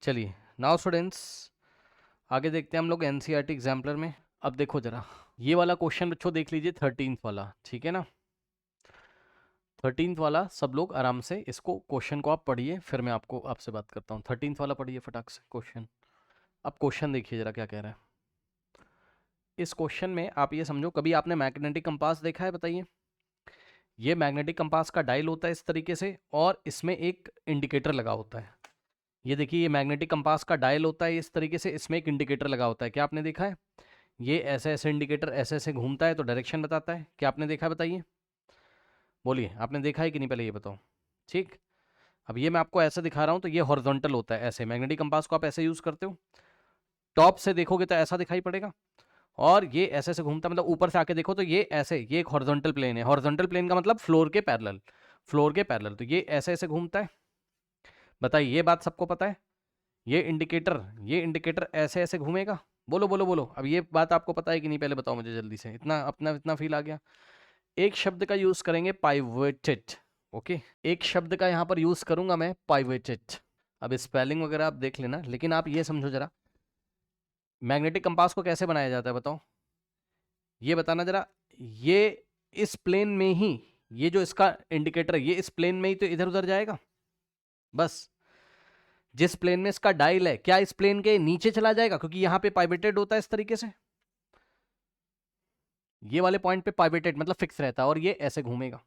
चलिए now students, आगे देखते हैं हम लोग एनसीईआरटी एग्जाम्पलर में। अब देखो जरा ये वाला क्वेश्चन बच्चों देख लीजिए, 13th वाला, ठीक है ना। 13th वाला सब लोग आराम से इसको क्वेश्चन को आप पढ़िए, फिर मैं आपसे बात करता हूँ। 13th वाला पढ़िए फटाक से क्वेश्चन। अब क्वेश्चन देखिए जरा क्या कह रहा है। इस क्वेश्चन में आप ये समझो, कभी आपने मैग्नेटिक कंपास देखा है? बताइए। ये मैग्नेटिक कंपास का डायल होता है इस तरीके से, और इसमें एक इंडिकेटर लगा होता है। ये देखिए, ये मैग्नेटिक कंपास का डायल होता है इस तरीके से, इसमें एक इंडिकेटर लगा होता है। क्या आपने देखा है? ये ऐसे ऐसे इंडिकेटर ऐसे ऐसे घूमता है तो डायरेक्शन बताता है। क्या आपने देखा है? बताइए, बोलिए, आपने देखा है कि नहीं, पहले ये बताओ। ठीक। अब ये मैं आपको ऐसे दिखा रहा हूँ, तो ये हॉरिजॉन्टल होता है, ऐसे मैग्नेटिक कंपास को आप ऐसे यूज करते हो। टॉप से देखोगे तो ऐसा दिखाई पड़ेगा, और ये ऐसे ऐसे घूमता, मतलब ऊपर से आके देखो तो ये ऐसे, ये एक हॉरिजॉन्टल प्लेन है। हॉरिजॉन्टल प्लेन का मतलब फ्लोर के पैरेलल, फ्लोर के पैरेलल, तो ये ऐसे ऐसे घूमता है। बताइए, ये बात सबको पता है। ये इंडिकेटर ऐसे ऐसे घूमेगा। बोलो बोलो बोलो, अब ये बात आपको पता है कि नहीं, पहले बताओ मुझे जल्दी से। इतना अपना इतना फील आ गया। एक शब्द का यूज करेंगे, पाइवोटेड। ओके, एक शब्द का यहां पर यूज करूंगा मैं, पाइवोटेड। अब स्पेलिंग वगैरह आप देख लेना, लेकिन आप ये समझो जरा, मैग्नेटिक कंपास को कैसे बनाया जाता है बताओ, ये बताना जरा। ये इस प्लेन में ही, ये जो इसका इंडिकेटर है, ये इस प्लेन में ही तो इधर उधर जाएगा। बस जिस प्लेन में इसका डायल है, क्या इस प्लेन के नीचे चला जाएगा? क्योंकि यहां पे पाइवेटेड होता है इस तरीके से, ये वाले पॉइंट पे पाइवेटेड मतलब फिक्स रहता है, और ये ऐसे घूमेगा।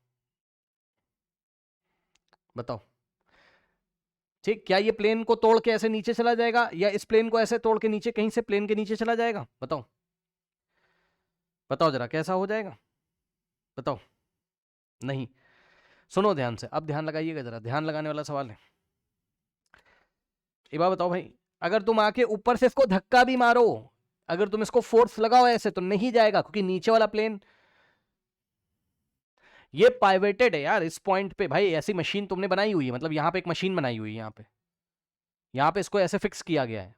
बताओ, ठीक, क्या ये प्लेन को तोड़ के ऐसे नीचे चला जाएगा, या इस प्लेन को ऐसे तोड़ के नीचे कहीं से प्लेन के नीचे चला जाएगा? बताओ, बताओ जरा कैसा हो जाएगा, बताओ। नहीं। सुनो ध्यान से, अब ध्यान लगाइएगा जरा, ध्यान लगाने वाला सवाल है। एक बात बताओ भाई, अगर तुम आके ऊपर से इसको धक्का भी मारो, अगर तुम इसको फोर्स लगाओ ऐसे, तो नहीं जाएगा, क्योंकि नीचे वाला प्लेन ये पाइवेटेड है यार इस पॉइंट पे। भाई ऐसी मशीन तुमने बनाई हुई है, मतलब यहां पे एक मशीन बनाई हुई है, यहां पे इसको ऐसे फिक्स किया गया है,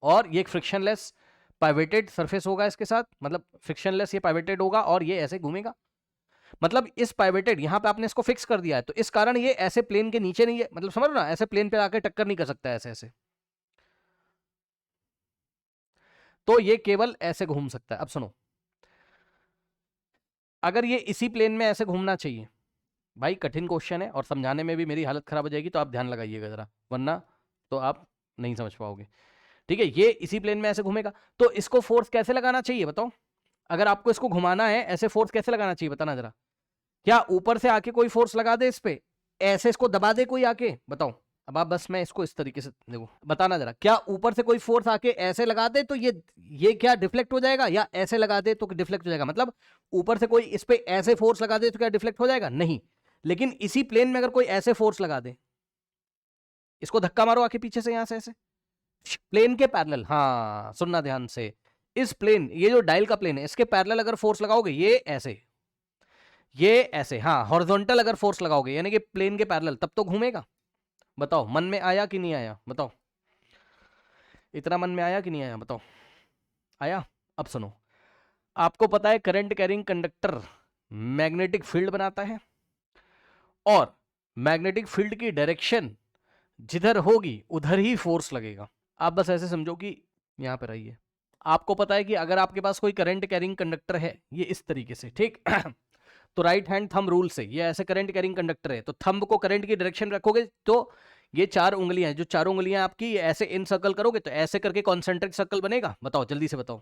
और ये एक फ्रिक्शनलेस पाइवेटेड सरफेस होगा इसके साथ, मतलब फ्रिक्शनलेस ये पाइवेटेड होगा, और ये ऐसे घूमेगा। मतलब इस पाइवेटेड यहां पे आपने इसको फिक्स कर दिया है, तो इस कारण ये ऐसे प्लेन के नीचे नहीं है, मतलब समझ रहे हो ना, ऐसे प्लेन पे आके टक्कर नहीं कर सकता ऐसे ऐसे, तो ये केवल ऐसे घूम सकता है। अब सुनो, अगर ये इसी प्लेन में ऐसे घूमना चाहिए, भाई कठिन क्वेश्चन है और समझाने में भी मेरी हालत खराब हो जाएगी, तो आप ध्यान लगाइएगा जरा, वरना तो आप नहीं समझ पाओगे। ठीक है, ये इसी प्लेन में ऐसे घूमेगा, तो इसको फोर्स कैसे लगाना चाहिए बताओ? अगर आपको इसको घुमाना है ऐसे, फोर्स कैसे लगाना चाहिए बताना जरा। क्या ऊपर से आके कोई फोर्स लगा दे इस पे, ऐसे इसको दबा दे कोई आके? बताओ। अब आप बस, मैं इसको इस तरीके से देखो, बताना जरा, क्या ऊपर से कोई फोर्स आके ऐसे लगा दे तो ये क्या डिफ्लेक्ट हो जाएगा, या ऐसे लगा दे तो डिफ्लेक्ट हो जाएगा? मतलब ऊपर से कोई इस पे ऐसे फोर्स लगा दे तो क्या डिफ्लेक्ट हो जाएगा? नहीं। लेकिन इसी प्लेन में अगर कोई ऐसे फोर्स लगा दे, इसको धक्का मारो आके पीछे से, यहां से ऐसे प्लेन के पैरेलल, हाँ सुनना ध्यान से, इस प्लेन, ये जो डायल का प्लेन है, इसके पैरेलल अगर फोर्स लगाओगे, ये ऐसे, हाँ हॉरिजॉन्टल अगर फोर्स लगाओगे, यानी कि प्लेन के पैरेलल, तब तो घूमेगा। बताओ, मन में आया कि नहीं आया? बताओ, इतना मन में आया कि नहीं आया? बताओ, आया? अब सुनो, आपको पता है current carrying conductor magnetic field बनाता है, और मैग्नेटिक फील्ड की डायरेक्शन जिधर होगी उधर ही फोर्स लगेगा। आप बस ऐसे समझो कि यहां पर आइए, आपको पता है कि अगर आपके पास कोई करंट कैरिंग कंडक्टर है, ये इस तरीके से, ठीक तो राइट हैंड थंब रूल से ये ऐसे करंट कैरिंग कंडक्टर है, तो थंब को करंट की डायरेक्शन रखोगे, तो ये 4 उंगलियां हैं, जो 4 उंगलियां आपकी ऐसे इन सर्कल करोगे, तो ऐसे करके कॉन्सेंट्रिक सर्कल बनेगा। बताओ जल्दी से बताओ।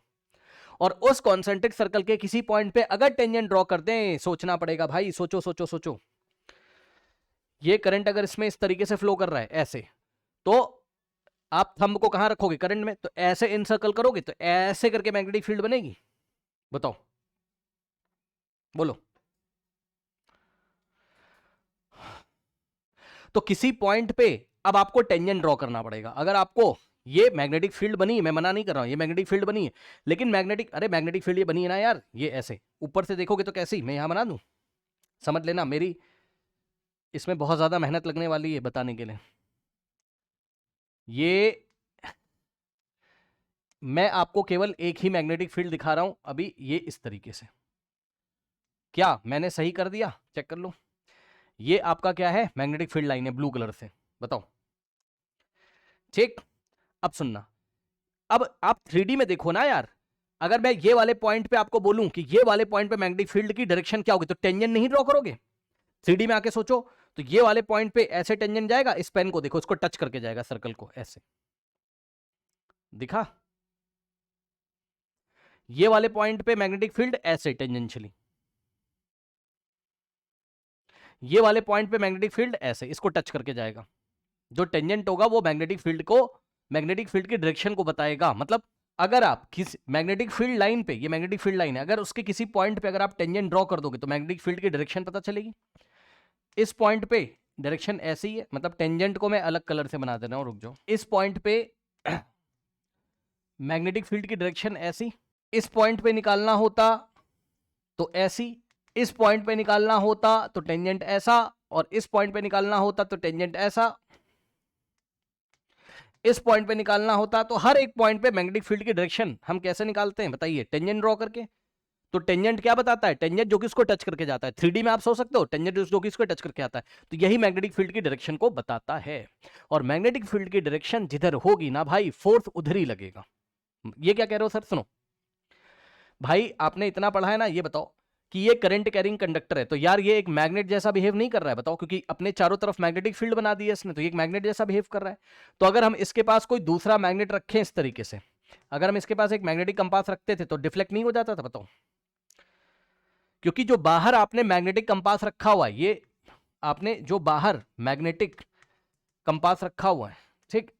और उस कॉन्सेंट्रिक सर्कल के किसी पॉइंट पे अगर टेंजेंट ड्रॉ कर दें, सोचना पड़ेगा भाई, सोचो सोचो सोचो, ये करंट अगर इसमें इस तरीके से फ्लो कर रहा है ऐसे, तो आप थंब को कहां रखोगे? करंट में, तो ऐसे इन सर्कल करोगे तो ऐसे करके मैग्नेटिक फील्ड बनेगी। बताओ, बोलो। तो किसी पॉइंट पे अब आपको टेंजेंट ड्रॉ करना पड़ेगा। अगर आपको ये मैग्नेटिक फील्ड बनी है, मैं मना नहीं कर रहा हूं, ये मैग्नेटिक फील्ड बनी है, लेकिन मैग्नेटिक फील्ड ये बनी है ना यार, ये ऐसे ऊपर से देखोगे तो कैसी, मैं यहां बना दूं, समझ लेना, मेरी इसमें बहुत ज्यादा मेहनत लगने वाली है बताने के लिए। ये मैं आपको केवल एक ही मैग्नेटिक फील्ड दिखा रहा हूं अभी, ये इस तरीके से। क्या मैंने सही कर दिया? चेक कर लो, ये आपका क्या है, मैग्नेटिक फील्ड लाइन है ब्लू कलर से। बताओ, ठीक। अब सुनना, अब आप 3D में देखो ना यार, अगर मैं ये वाले पॉइंट पे आपको बोलूं कि ये वाले पॉइंट पे मैग्नेटिक फील्ड की डायरेक्शन क्या होगी, तो टेंजेंट नहीं ड्रॉ करोगे। 3D में आके सोचो, तो ये वाले पॉइंट पे ऐसे टेंजेंट जाएगा, इस पेन को देखो, इसको टच करके जाएगा, सर्कल को ऐसे दिखा। ये वाले पॉइंट पे मैग्नेटिक फील्ड ऐसे टेंजेंशियली, ये वाले पॉइंट पे मैग्नेटिक फील्ड ऐसे, इसको टच करके जाएगा। जो टेंजेंट होगा वो मैग्नेटिक फील्ड को, मैग्नेटिक फील्ड की डायरेक्शन को बताएगा। मतलब अगर आप किसी मैग्नेटिक फील्ड लाइन पे, ये मैग्नेटिक फील्ड लाइन है, अगर उसके किसी पॉइंट पे अगर आप टेंजेंट ड्रॉ कर दोगे तो मैग्नेटिक फील्ड की डायरेक्शन पता चलेगी। इस पॉइंट पे डायरेक्शन ऐसी ही है, मतलब टेंजेंट को मैं अलग कलर से बना दे रहा हूं, रुक जाओ। इस पॉइंट पे मैग्नेटिक फील्ड की डायरेक्शन ऐसी, इस पॉइंट पे निकालना होता तो ऐसी, इस पॉइंट पे निकालना होता तो टेंजेंट ऐसा, और इस पॉइंट पे निकालना होता तो टेंजेंट ऐसा, इस पॉइंट पे निकालना होता। तो हर एक पॉइंट पे मैग्नेटिक फील्ड की डायरेक्शन हम कैसे निकालते हैं बताइए, टेंजेंट ड्रॉ करके। तो टेंजेंट क्या बताता है, टेंजेंट जो कि इसको टच करके जाता है। 3D में आप सोच सकते हो, टेंजेंट जो कि इसको टच करके आता है, तो यही मैग्नेटिक फील्ड की डायरेक्शन को बताता है। और मैग्नेटिक फील्ड की डायरेक्शन जिधर होगी ना भाई, फोर्स उधर ही लगेगा। ये क्या कह रहे हो सर, सुनो भाई, आपने इतना पढ़ा है ना, ये बताओ कि ये करंट कैरिंग कंडक्टर है, तो यार ये एक मैग्नेट जैसा बिहेव नहीं कर रहा है, बताओ, क्योंकि अपने चारों तरफ मैग्नेटिक फील्ड बना दिया इसने, तो ये एक मैग्नेट जैसा बिहेव कर रहा है। तो अगर हम इसके पास कोई दूसरा मैग्नेट रखें इस तरीके से, अगर हम इसके पास एक मैग्नेटिक कंपास रखते थे तो डिफ्लेक्ट नहीं हो जाता था, बताओ। क्योंकि जो बाहर आपने मैग्नेटिक कंपास रखा हुआ है, ये आपने जो बाहर मैग्नेटिक कंपास रखा हुआ है, ठीक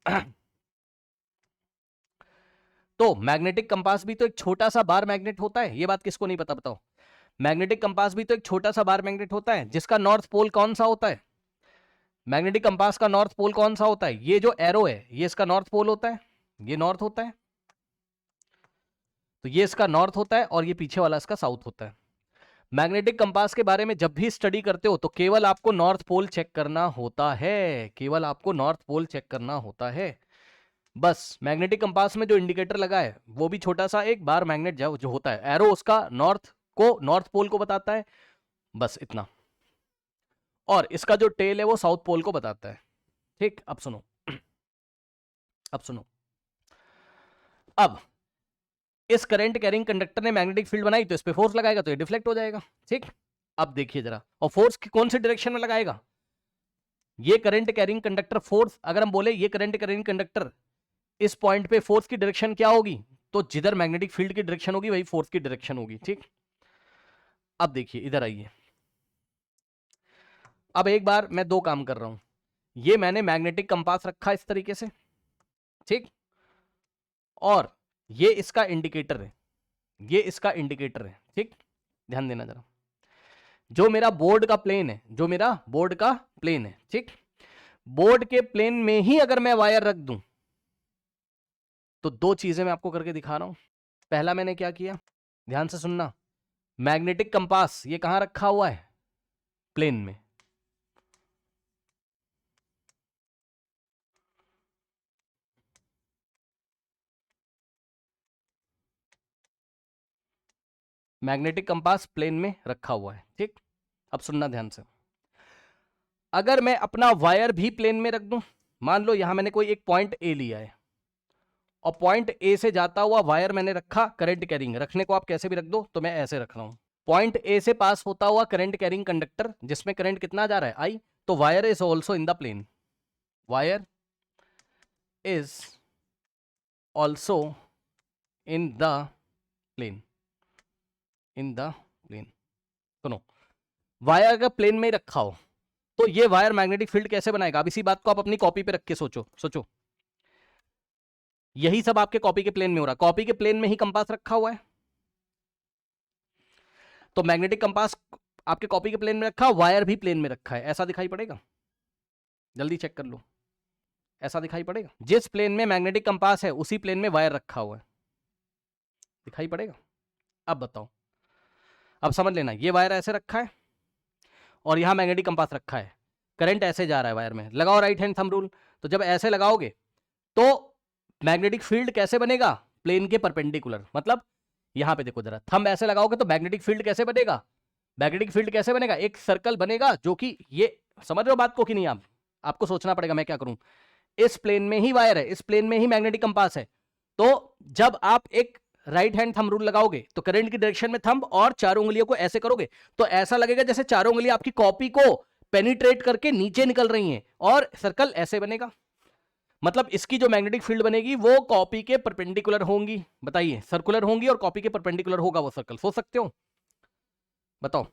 तो मैग्नेटिक कंपास भी तो एक छोटा सा बार मैग्नेट होता है, ये बात किसको नहीं पता बताओ। मैग्नेटिक कंपास भी तो एक छोटा सा बार मैग्नेट होता है, जिसका नॉर्थ पोल कौन सा होता है, मैग्नेटिक कंपास का नॉर्थ पोल कौन सा होता है, ये जो एरो है ये इसका नॉर्थ पोल होता है, ये नॉर्थ होता है, तो ये इसका नॉर्थ होता है, और ये पीछे वाला इसका साउथ होता है। मैग्नेटिक कंपास के बारे में जब भी स्टडी करते हो तो केवल आपको नॉर्थ पोल चेक करना होता है, केवल आपको नॉर्थ पोल चेक करना होता है बस। मैग्नेटिक कंपास में जो इंडिकेटर लगा है वो भी छोटा सा एक बार मैग्नेट जो होता है, एरो उसका नॉर्थ पोल को बताता है, बस इतना। और इसका जो टेल है वो साउथ पोल को बताता है, ठीक। अब सुनो, अब सुनो, अब इस करंट कैरिंग कंडक्टर ने मैग्नेटिक फील्ड बनाई, तो इस पे फोर्स लगाएगा तो ये डिफ्लेक्ट हो जाएगा, ठीक। अब देखिए जरा, और फोर्स कौन सी डायरेक्शन में लगाएगा, ये करंट कैरिंग कंडक्टर फोर्स, अगर हम बोले ये करंट कैरिंग कंडक्टर, इस पॉइंट पे फोर्स की डायरेक्शन क्या होगी, तो जिधर मैग्नेटिक फील्ड की डायरेक्शन होगी वही फोर्स की डायरेक्शन होगी, ठीक। अब देखिए इधर आइए, अब एक बार मैं दो काम कर रहा हूं, ये मैंने मैग्नेटिक कंपास रखा इस तरीके से, ठीक, और ये इसका इंडिकेटर है, ये इसका इंडिकेटर है, ठीक। ध्यान देना जरा, जो मेरा बोर्ड का प्लेन है, जो मेरा बोर्ड का प्लेन है, ठीक, बोर्ड के प्लेन में ही अगर मैं वायर रख दूं तो दो चीजें मैं आपको करके दिखा रहा हूं। पहला मैंने क्या किया, ध्यान से सुनना, मैग्नेटिक कंपास ये कहां रखा हुआ है, प्लेन में, मैग्नेटिक कंपास प्लेन में रखा हुआ है, ठीक। अब सुनना ध्यान से, अगर मैं अपना वायर भी प्लेन में रख दूं, मान लो यहां मैंने कोई एक पॉइंट ए लिया है, और पॉइंट ए से जाता हुआ वायर मैंने रखा, करंट कैरिंग, रखने को आप कैसे भी रख दो, तो मैं ऐसे रख रहा हूं, पॉइंट ए से पास होता हुआ करंट कैरिंग कंडक्टर, जिसमें करंट कितना जा रहा है, आई, तो wire is also in the plane, wire is also in the plane, in the plane. सुनो, वायर अगर प्लेन में ही रखा हो तो ये वायर मैग्नेटिक फील्ड कैसे बनाएगा, अब इसी बात को आप अपनी कॉपी पे रख के सोचो, सोचो, यही सब आपके कॉपी के प्लेन में हो रहा, कॉपी के प्लेन में ही कंपास रखा हुआ है, तो मैग्नेटिक कंपास आपके कॉपी के प्लेन में रखा, वायर भी प्लेन में रखा है, ऐसा दिखाई पड़ेगा, जल्दी चेक कर लो, ऐसा दिखाई पड़ेगा, जिस प्लेन में मैग्नेटिक कंपास है उसी प्लेन में वायर रखा हुआ है, दिखाई पड़ेगा। अब बताओ, अब समझ लेना, ये वायर ऐसे रखा है और यहां मैग्नेटिक कंपास रखा है, करंट ऐसे जा रहा है वायर में, लगाओ राइट हैंड थंब रूल, तो जब ऐसे लगाओगे तो मैग्नेटिक फील्ड कैसे बनेगा, प्लेन के परपेंडिकुलर, मतलब यहां पे देखो जरा, थंब ऐसे लगाओगे तो मैग्नेटिक फील्ड कैसे बनेगा, मैग्नेटिक फील्ड कैसे बनेगा, एक सर्कल बनेगा, जो कि ये समझ रहे हो बात को कि नहीं, आप आपको सोचना पड़ेगा मैं क्या करूं, इस प्लेन में ही वायर है, इस प्लेन में ही मैग्नेटिक कंपास है। तो जब आप एक राइट हैंड थंब रूल लगाओगे तो करंट की डायरेक्शन में थंब और चारों उंगलियों को ऐसे करोगे तो ऐसा लगेगा जैसे चारों उंगलियां आपकी कॉपी को पेनिट्रेट करके नीचे निकल रही हैं और सर्कल ऐसे बनेगा। मतलब इसकी जो मैग्नेटिक फील्ड बनेगी वो कॉपी के परपेंडिकुलर होंगी। बताइए, सर्कुलर होंगी और कॉपी के परपेंडिकुलर होगा वो सर्कल। सोच सकते हो? बताओ,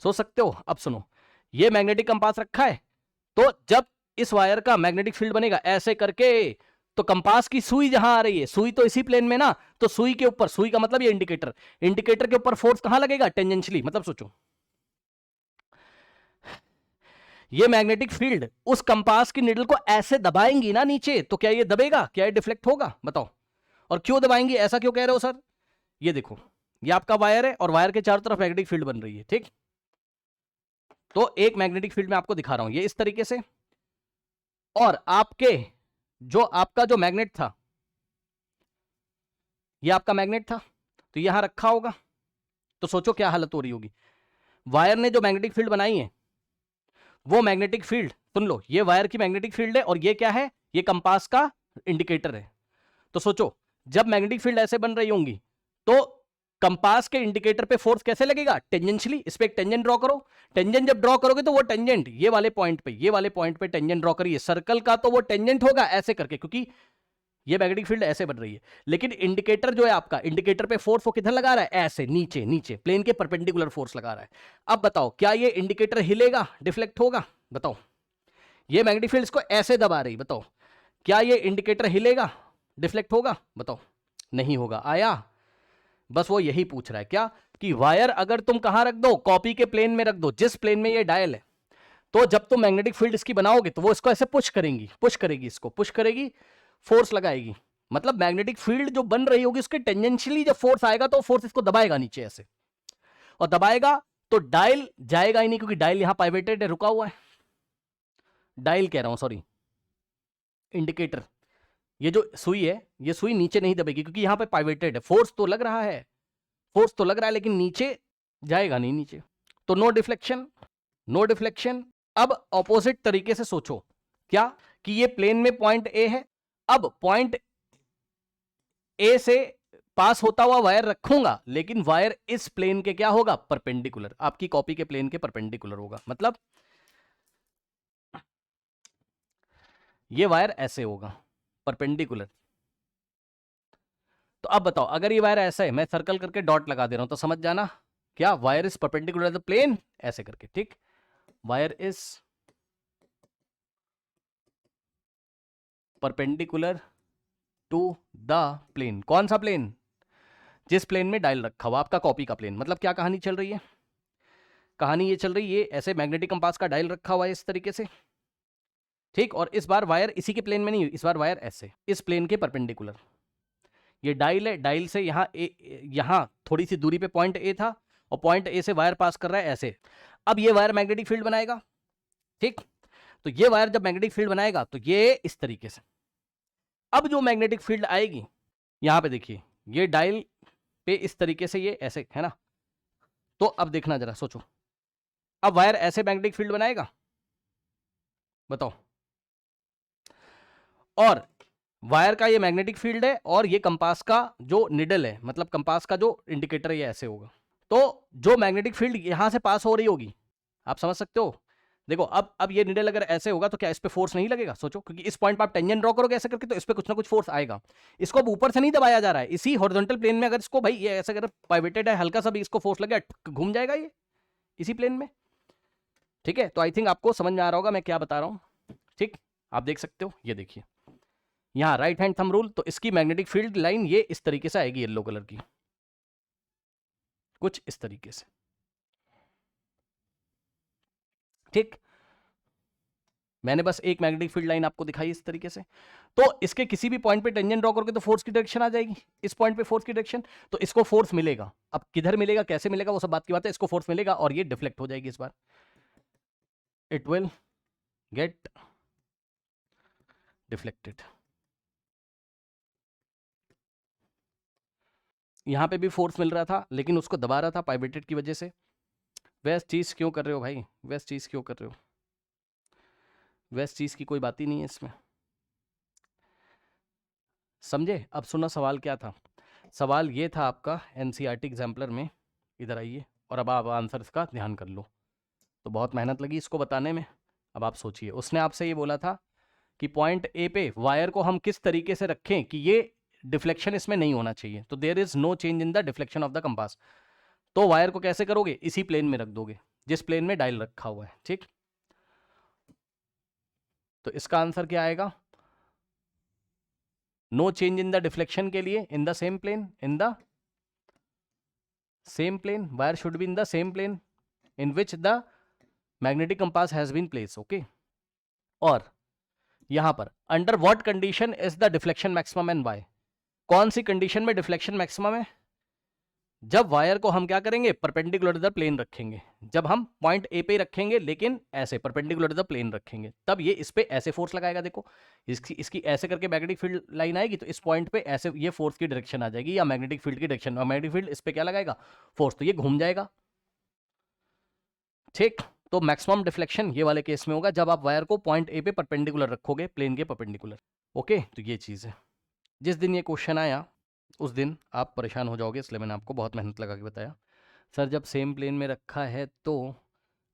सोच सकते हो? अब सुनो, ये मैग्नेटिक कंपास रखा है, तो जब इस वायर का मैग्नेटिक फील्ड बनेगा ऐसे करके, तो कंपास की सुई जहां आ रही है, सुई तो इसी प्लेन में ना, तो सुई के ऊपर, सुई का मतलब ये इंडिकेटर, इंडिकेटर के ऊपर फोर्स कहां लगेगा? टेंजेंशियली। मतलब सोचो, ये मैग्नेटिक फील्ड उस कंपास की निडल को ऐसे दबाएंगी ना नीचे, तो क्या ये दबेगा? क्या ये डिफ्लेक्ट होगा? बताओ। और क्यों दबाएंगी? ऐसा क्यों कह रहे हो सर? ये देखो, ये आपका वायर है और वायर के चारों तरफ मैग्नेटिक फील्ड बन रही है, ठीक? तो एक मैग्नेटिक फील्ड मैं आपको दिखा रहा हूं, ये इस तरीके से, और आपके आपका जो मैग्नेट था, ये आपका मैग्नेट था, तो यहां रखा होगा, तो सोचो क्या हालत हो रही होगी। वायर ने जो मैग्नेटिक फील्ड बनाई है, वो मैग्नेटिक फील्ड, सुन लो, ये वायर की मैग्नेटिक फील्ड है और ये क्या है? ये कंपास का इंडिकेटर है। तो सोचो, जब मैग्नेटिक फील्ड ऐसे बन रही होंगी तो कंपास के इंडिकेटर पे फोर्स कैसे लगेगा? टेंजेंशियली। इस पे एक टेंजेंट ड्रॉ करो। टेंजेंट जब ड्रॉ करोगे तो वो टेंजेंट ये वाले पॉइंट पे, ये वाले पॉइंट पे टेंजेंट ड्रॉ करिए सर्कल का, तो वो टेंजेंट होगा ऐसे करके, क्योंकि ये मैग्नेटिक फील्ड ऐसे बन रही है। लेकिन इंडिकेटर जो है आपका, इंडिकेटर पे फोर्स वो किधर लगा रहा है? ऐसे नीचे, नीचे प्लेन के परपेंडिकुलर फोर्स लगा रहा है। अब बताओ, क्या ये इंडिकेटर हिलेगा? डिफ्लेक्ट होगा? बताओ। ये मैग्नेटिक फील्ड इसको ऐसे दबा रही, बताओ, क्या ये इंडिकेटर हिलेगा? डिफ्लेक्ट होगा? बताओ। नहीं होगा। आया? बस वो यही पूछ रहा है, क्या कि वायर अगर तुम कहां रख दो? कॉपी के प्लेन में रख दो, जिस प्लेन में ये डायल है, तो जब तुम मैग्नेटिक फील्ड इसकी बनाओगे तो वो इसको ऐसे पुश करेंगी, पुश करेगी, इसको पुश करेगी, फोर्स लगाएगी। मतलब मैग्नेटिक फील्ड जो बन रही होगी उसके टेंजेंशियली जब फोर्स आएगा तो फोर्स इसको दबाएगा नीचे ऐसे, और दबाएगा तो डायल जाएगा ही नहीं, क्योंकि डायल यहां पाइवेटेड है, रुका हुआ है। डायल कह रहा हूं, सॉरी, इंडिकेटर, ये जो सुई है, ये सुई नीचे नहीं दबेगी क्योंकि यहां पे पाइवेटेड है। फोर्स तो लग रहा है, फोर्स तो लग रहा है, लेकिन नीचे जाएगा नहीं नीचे, तो नो डिफ्लेक्शन, नो डिफ्लेक्शन। अब ऑपोजिट तरीके से सोचो, क्या कि ये प्लेन में पॉइंट ए है, अब पॉइंट ए से पास होता हुआ वायर रखूंगा, लेकिन वायर इस प्लेन के क्या होगा? परपेंडिकुलर, आपकी कॉपी के प्लेन के परपेंडिकुलर होगा। मतलब ये वायर ऐसे होगा, परपेंडिकुलर। तो अब बताओ, अगर ये वायर ऐसा है, मैं सर्कल करके डॉट लगा दे रहा हूं, तो समझ जाना, क्या wire is perpendicular the plane, ऐसे करके, ठीक? Wire is perpendicular to the plane. कौन सा प्लेन? जिस प्लेन में डायल रखा हुआ, आपका कॉपी का प्लेन। मतलब क्या कहानी चल रही है? कहानी ये चल रही है, ऐसे मैग्नेटिक कंपास का डायल रखा हुआ है इस तरीके से, ठीक? और इस बार वायर इसी के प्लेन में नहीं, इस बार वायर ऐसे इस प्लेन के परपेंडिकुलर। ये डायल है, डायल से यहां थोड़ी सी दूरी पे पॉइंट ए था, और पॉइंट ए से वायर पास कर रहा है ऐसे। अब ये वायर मैग्नेटिक फील्ड बनाएगा, ठीक? तो ये वायर जब मैग्नेटिक फील्ड बनाएगा तो ये इस तरीके से, अब जो मैग्नेटिक फील्ड आएगी, यहां पे देखिए, ये डायल पे इस तरीके से, ये ऐसे है ना, तो अब देखना जरा, सोचो, अब वायर ऐसे मैग्नेटिक फील्ड बनाएगा? बताओ। और वायर का ये मैग्नेटिक फील्ड है और ये कंपास का जो निडल है, मतलब कंपास का जो इंडिकेटर है, ये ऐसे होगा। तो जो मैग्नेटिक फील्ड यहां से पास हो रही होगी, आप समझ सकते हो? देखो, अब ये निडल अगर ऐसे होगा तो क्या इस पे फोर्स नहीं लगेगा? सोचो, क्योंकि इस पॉइंट पर आप टेंजेंट ड्रॉ करोगे ऐसे करके, तो इस पे कुछ ना कुछ फोर्स आएगा। इसको अब ऊपर से नहीं दबाया जा रहा है, इसी हॉरिजॉन्टल प्लेन में अगर इसको, भाई ये ऐसे अगर पाइवेटेड है, हल्का सा भी इसको फोर्स लगे, घूम जाएगा ये इसी प्लेन में, ठीक है? तो आई थिंक आपको समझ में आ रहा होगा मैं क्या बता रहा हूं, ठीक? आप देख सकते हो, ये देखिए, यहां राइट हैंड थंब रूल, तो इसकी मैग्नेटिक फील्ड लाइन ये इस तरीके से आएगी, येलो कलर की, कुछ इस तरीके से, ठीक? मैंने बस एक मैग्नेटिक फील्ड लाइन आपको दिखाई इस तरीके से। तो इसके किसी भी पॉइंट पे टेंजेंट ड्रॉ करोगे तो फोर्स की डायरेक्शन आ जाएगी, इस पॉइंट पे फोर्स की डायरेक्शन, तो इसको फोर्स मिलेगा। अब किधर मिलेगा, कैसे मिलेगा, वो सब बात की बात है, इसको फोर्स मिलेगा और ये डिफ्लेक्ट हो जाएगी इस बार, इट विल गेट डिफ्लेक्टेड। यहां पे भी फोर्स मिल रहा था, लेकिन उसको दबा रहा था पाइवेटेड की वजह से। वैस चीज क्यों कर रहे हो भाई, वैस चीज क्यों कर रहे हो? वैसे चीज की कोई बात ही नहीं है इसमें, समझे। अब सुना सवाल क्या था। सवाल ये था आपका एनसीईआरटी एग्जाम्पलर में, इधर आइए, और अब आप आंसर इसका ध्यान कर लो। तो बहुत मेहनत लगी इसको बताने में। अब आप सोचिए, उसने आपसे ये बोला था कि पॉइंट ए पे वायर को हम किस तरीके से रखें कि ये डिफ्लेक्शन इसमें नहीं होना चाहिए, तो there is no change in the deflection of the compass. तो वायर को कैसे करोगे, इसी प्लेन में रख दोगे जिस प्लेन में डायल रखा हुआ है, ठीक। तो इसका आंसर क्या आएगा, no change in the deflection के लिए in the same plane, in the same plane, wire should be in the same plane in which the magnetic compass has been place, okay. और यहां पर under what condition is the deflection maximum and why, कौन सी condition में deflection maximum है, जब wire को हम क्या करेंगे, परपेंडिकुलर द प्लेन रखेंगे। जब हम पॉइंट ए पे रखेंगे लेकिन ऐसे परपेंडिकुलर द प्लेन रखेंगे, तब ये इस पे ऐसे फोर्स लगाएगा। देखो इसकी ऐसे करके मैग्नेटिक फील्ड लाइन आएगी, तो इस पॉइंट पे ऐसे ये फोर्स की डायरेक्शन आ जाएगी, या मैग्नेटिक फील्ड की डायरेक्शन, और मैग्नेटिक फील्ड इस पे क्या लगाएगा, फोर्स, तो ये घूम जाएगा, ठीक। तो मैक्सिमम डिफ्लेक्शन ये वाले केस में होगा जब आप वायर को पॉइंट ए पे परपेंडिकुलर रखोगे, प्लेन के परपेंडिकुलर, ओके। तो ये चीज है, जिस दिन ये क्वेश्चन आया उस दिन आप परेशान हो जाओगे, इसलिए मैंने आपको बहुत मेहनत लगा के बताया। सर जब सेम प्लेन में रखा है तो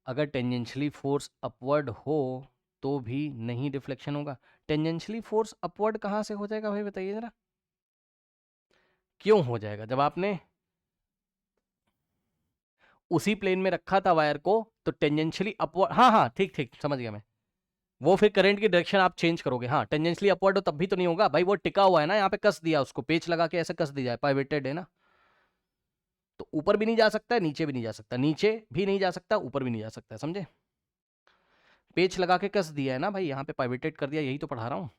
अगर टेंजेंशियली फोर्स अपवर्ड हो तो भी नहीं डिफ्लेक्शन होगा। टेंजेंशियली फोर्स अपवर्ड कहाँ से हो जाएगा भाई, बताइए जरा, क्यों हो जाएगा, जब आपने उसी प्लेन में रखा था वायर को, तो टेंजेंशियली अपवर्ड, हाँ हाँ ठीक ठीक समझ गया मैं, वो फिर करंट की डायरेक्शन आप चेंज करोगे, हाँ टेंजेंशियली अपवर्ड हो तब भी तो नहीं होगा भाई, वो टिका हुआ है ना, यहाँ पे कस दिया उसको, पेच लगा के ऐसे कस दिया है, पाइवेटेड है ना, तो ऊपर भी नहीं जा सकता है, नीचे भी नहीं जा सकता, नीचे भी नहीं जा सकता, ऊपर भी नहीं जा सकता, समझे। पेच लगा के कस दिया है ना भाई, यहाँ पे पाइवेटेड कर दिया, यही तो पढ़ा रहा हूँ।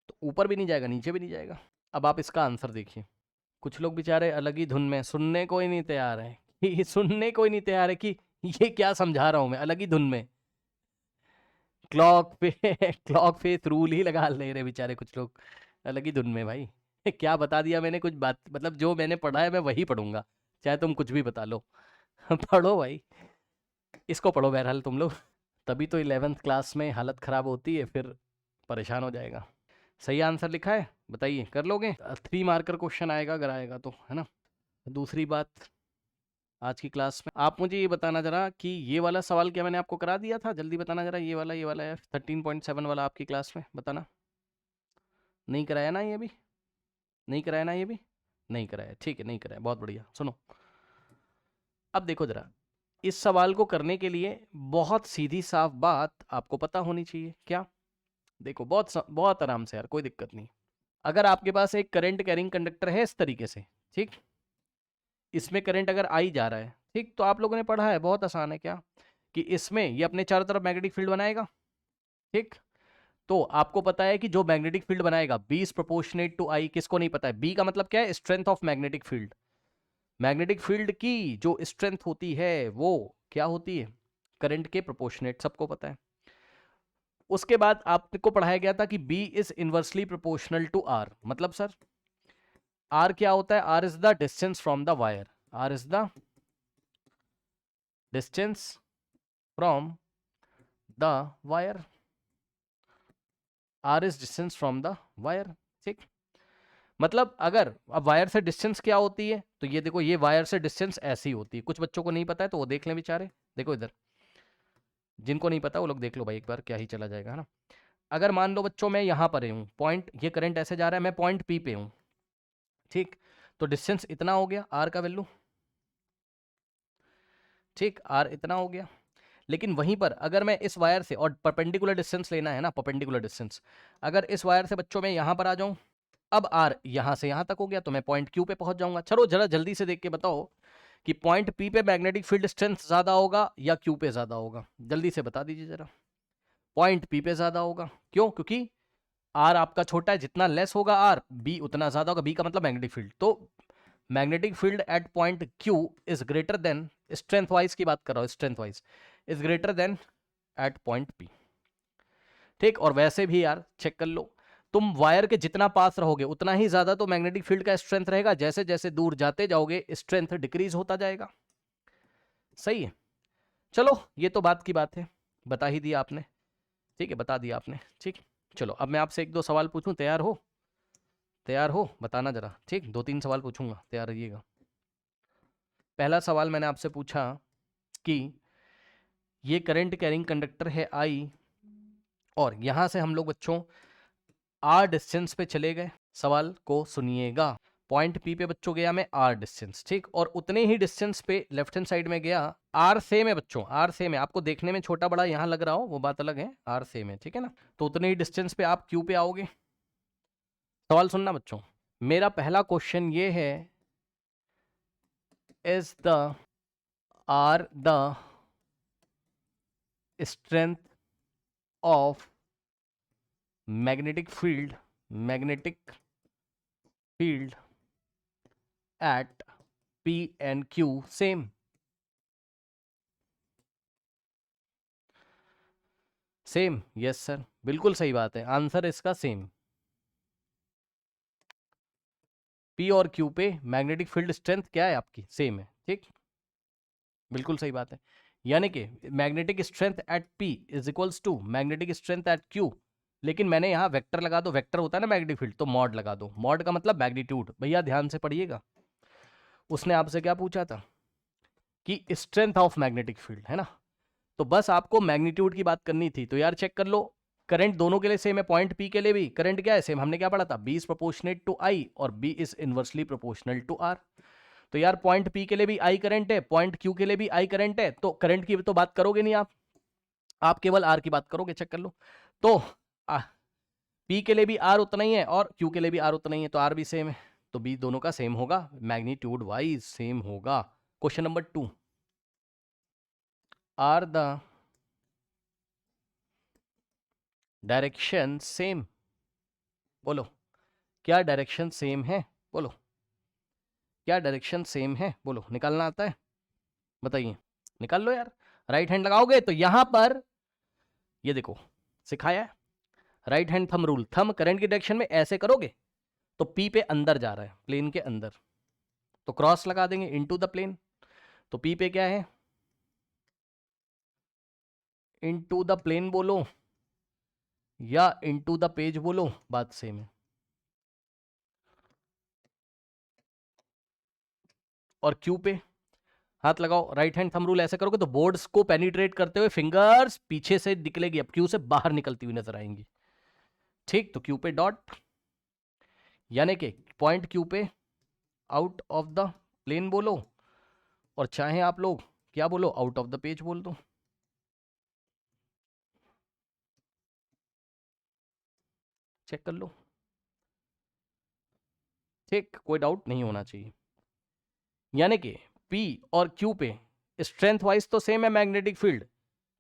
तो ऊपर भी नहीं जाएगा, नीचे भी नहीं जाएगा। अब आप इसका आंसर देखिए, कुछ लोग बेचारे अलग ही धुन में, सुनने को ही नहीं तैयार है कि सुनने को ही नहीं तैयार है कि ये क्या समझा रहा हूं मैं, अलग ही धुन में क्लॉक पे क्लॉक फेस रूल ही लगा ले रहे बेचारे कुछ लोग, अलग ही धुन में भाई। क्या बता दिया मैंने, कुछ बात मतलब जो मैंने पढ़ा है मैं वही पढ़ूंगा, चाहे तुम कुछ भी बता लो पढ़ो भाई, इसको पढ़ो बहरहाल तुम लोग, तभी तो 11th क्लास में हालत खराब होती है, फिर परेशान हो जाएगा। सही आंसर लिखा है, बताइए कर लोगे, 3 मार्कर क्वेश्चन आएगा अगर आएगा तो, है ना। दूसरी बात, आज की क्लास में आप मुझे ये बताना जरा कि ये वाला सवाल क्या मैंने आपको करा दिया था, जल्दी बताना जरा, ये वाला है 13.7 वाला आपकी क्लास में, बताना। नहीं कराया ना ये भी, नहीं कराया ना ये भी, नहीं कराया, ठीक है नहीं कराया, बहुत बढ़िया। सुनो अब देखो जरा, इस सवाल को करने के लिए बहुत सीधी साफ बात आपको पता होनी चाहिए, क्या, देखो बहुत आराम से यार, कोई दिक्कत नहीं। अगर आपके पास एक करंट कैरिंग कंडक्टर है इस तरीके से, ठीक, इसमें करंट अगर आई जा रहा है, ठीक, तो आप लोगों ने पढ़ा है, बहुत आसान है, क्या कि इसमें ये अपने चारों तरफ मैग्नेटिक फील्ड बनाएगा, ठीक। तो आपको पता है कि जो मैग्नेटिक फील्ड बनाएगा बी इज प्रोपोर्शनेट टू आई, किसको नहीं पता है, बी का मतलब क्या है, strength of magnetic field. Magnetic field की जो स्ट्रेंथ होती है वो क्या होती है, करंट के प्रोपोर्शनेट, सबको पता है। उसके बाद आपको पढ़ाया गया था कि B is inversely proportional to R, मतलब सर आर क्या होता है, R is the distance from the wire, R is the distance from the wire, R is distance from the wire, ठीक। मतलब अगर अब वायर से डिस्टेंस क्या होती है, तो ये देखो, ये वायर से डिस्टेंस ऐसी होती है, कुछ बच्चों को नहीं पता है तो वो देख लें बेचारे, देखो इधर, जिनको नहीं पता वो लोग देख लो भाई, एक बार क्या ही चला जाएगा, है ना। अगर मान लो बच्चों मैं यहाँ पर हूँ, पॉइंट, ये करंट ऐसे जा रहा है, मैं पॉइंट पी पे हूँ, ठीक, तो डिस्टेंस इतना हो गया, आर का वैल्यू, ठीक, आर इतना हो गया। लेकिन वहीं पर अगर मैं इस वायर से, और परपेंडिकुलर डिस्टेंस लेना है ना, परपेंडिकुलर डिस्टेंस, अगर इस वायर से बच्चों में यहाँ पर आ जाऊं, अब आर यहाँ से यहाँ तक हो गया, तो मैं पॉइंट क्यू पे पहुंच जाऊंगा। चलो जरा जल्दी से देख के बताओ कि पॉइंट पी पे मैग्नेटिक फील्ड स्ट्रेंथ ज्यादा होगा या क्यू पे ज्यादा होगा, जल्दी से बता दीजिए जरा। पॉइंट पी पे ज्यादा होगा, क्यों, क्योंकि आर आपका छोटा है, जितना लेस होगा आर, बी उतना ज्यादा होगा, बी का मतलब मैग्नेटिक फील्ड, तो magnetic field at point Q is greater than, strength wise की बात कर रहा हूं, strength wise is greater than at point P, ठीक। और वैसे भी यार चेक कर लो, तुम वायर के जितना पास रहोगे उतना ही ज्यादा तो मैग्नेटिक फील्ड का स्ट्रेंथ रहेगा, जैसे जैसे दूर जाते जाओगे स्ट्रेंथ डिक्रीज होता जाएगा, सही है। चलो ये तो बात की बात है, बता ही दिया आपने। ठीक है, बता दिया आपने। ठीक, चलो अब मैं आपसे एक दो सवाल पूछूं, तैयार हो? तैयार हो, बताना जरा। ठीक, 2-3 सवाल पूछूंगा, तैयार रहिएगा। पहला सवाल मैंने आपसे पूछा कि ये करंट कैरिंग कंडक्टर है आई, और यहां से हम लोग बच्चों आर डिस्टेंस पे चले गए। सवाल को सुनिएगा। पॉइंट पी पे बच्चों गया मैं आर डिस्टेंस, ठीक, और उतने ही डिस्टेंस पे लेफ्ट हैंड साइड में गया। आर सेम है बच्चों, आर सेम है। आपको देखने में छोटा बड़ा यहां लग रहा हो वो बात अलग है, आर सेम है, ठीक है ना। तो उतने ही डिस्टेंस पे आप क्यू पे आओगे। सवाल सुनना बच्चों, मेरा पहला क्वेश्चन ये है, is the are the strength of magnetic field at P and Q same? Same, yes sir, बिल्कुल सही बात है, आंसर इसका सेम। P और Q पे मैग्नेटिक फील्ड स्ट्रेंथ क्या है आपकी? सेम है, ठीक, बिल्कुल सही बात है। यानी कि magnetic strength at P is equals to magnetic strength at Q, लेकिन मैंने यहाँ वेक्टर लगा दो, वेक्टर होता है ना मैग्नेटिक फील्ड, तो मॉड लगा दो। मॉड का मतलब मैग्नीट्यूड। भैया ध्यान से पढ़िएगा, उसने आपसे क्या पूछा था कि स्ट्रेंथ ऑफ मैग्नेटिक फील्ड, है ना, तो बस आपको मैग्नीट्यूड की बात करनी थी। तो यार चेक कर लो, करंट दोनों के लिए सेम है, पॉइंट पी के लिए भी करंट क्या है? सेम। हमने क्या पढ़ा था? B is proportionate to I और B is inversely proportional to R. तो यार पॉइंट पी के लिए भी आई करंट है, पॉइंट क्यू के लिए भी आई करंट है, तो करंट की तो बात करोगे नहीं आप केवल आर की बात करोगे। चेक कर लो, तो पी के लिए भी आर उतना ही है और क्यू के लिए भी आर उतना ही है, तो आर भी सेम है, तो बी दोनों का सेम होगा, मैग्नीट्यूड वाइज सेम होगा। Question number 2, are the direction same? बोलो, क्या डायरेक्शन सेम है? बोलो, क्या डायरेक्शन सेम है? बोलो, निकालना आता है? बताइए, निकाल लो यार। राइट हैंड लगाओगे तो यहां पर ये देखो सिखाया है, right hand thumb rule. Thumb current की डायरेक्शन में ऐसे करोगे तो पी पे अंदर जा रहा है, प्लेन के अंदर, तो क्रॉस लगा देंगे इनटू द प्लेन। तो पी पे क्या है? इनटू द प्लेन बोलो या इनटू द पेज बोलो, बात सेम है। और क्यू पे हाथ लगाओ, राइट हैंड थंब रूल ऐसे करोगे तो बोर्ड्स को पेनिट्रेट करते हुए फिंगर्स पीछे से निकलेगी, अब क्यू से बाहर निकलती हुई नजर आएंगी, ठीक। तो क्यू पे डॉट, यानी कि पॉइंट क्यू पे आउट ऑफ द प्लेन बोलो, और चाहे आप लोग क्या बोलो, आउट ऑफ द पेज बोल दो। चेक कर लो, ठीक, कोई डाउट नहीं होना चाहिए। यानी कि P और Q पे स्ट्रेंथ वाइज तो सेम है मैग्नेटिक फील्ड,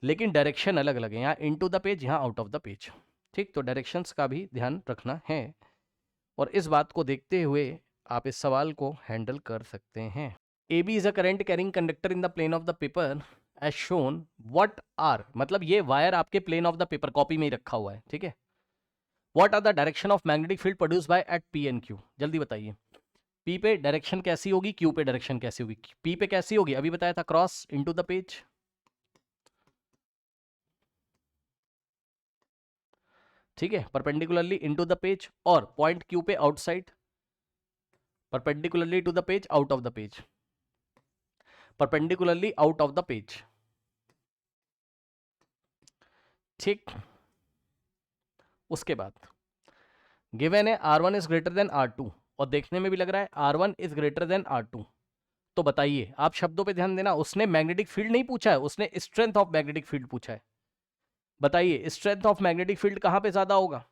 लेकिन डायरेक्शन अलग अलग है, यहाँ इनटू द पेज, यहाँ आउट ऑफ द पेज, ठीक। तो डायरेक्शंस का भी ध्यान रखना है, और इस बात को देखते हुए आप इस सवाल को हैंडल कर सकते हैं। A B is a current carrying conductor in the plane of the paper as shown, what are, मतलब ये वायर आपके plane of the paper copy में ही रखा हुआ है, ठीक है। What are the direction of magnetic field produce by at P and Q? जल्दी बताइए, पी पे डायरेक्शन कैसी होगी, क्यू पे डायरेक्शन कैसी होगी? पी पे कैसी होगी? अभी बताया था, क्रॉस इनटू द पेज, ठीक है, परपेंडिकुलरली इनटू द पेज, और पॉइंट क्यू पे outside, perpendicularly to the page, out of the page, perpendicularly out of the page, ठीक। उसके बाद गिवन है R1 is greater then R2, और देखने में भी लग रहा है R1 is greater then R2, तो बताइए, आप शब्दों पे ध्यान देना, उसने मैग्नेटिक फील्ड नहीं पूछा है, उसने स्ट्रेंथ ऑफ मैग्नेटिक फील्ड पूछा है। बताइए स्ट्रेंथ ऑफ मैग्नेटिक फील्ड कहां पे ज्यादा होगा?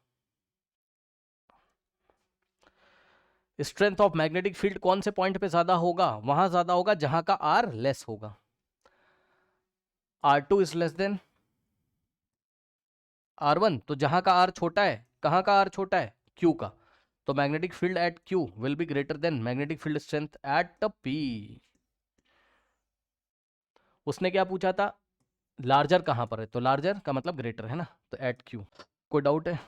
स्ट्रेंथ ऑफ मैग्नेटिक फील्ड कौन से पॉइंट पे ज्यादा होगा? वहां ज्यादा होगा जहां का R लेस होगा। R2 is less than R1, तो जहां का R छोटा है, कहां का R छोटा है? Q का, तो magnetic field eight Q will be greater than magnetic field strength at P। उसने क्या पूछा था? लार्जर कहां पर है, तो लार्जर का मतलब ग्रेटर है ना, तो एट Q। कोई डाउट है?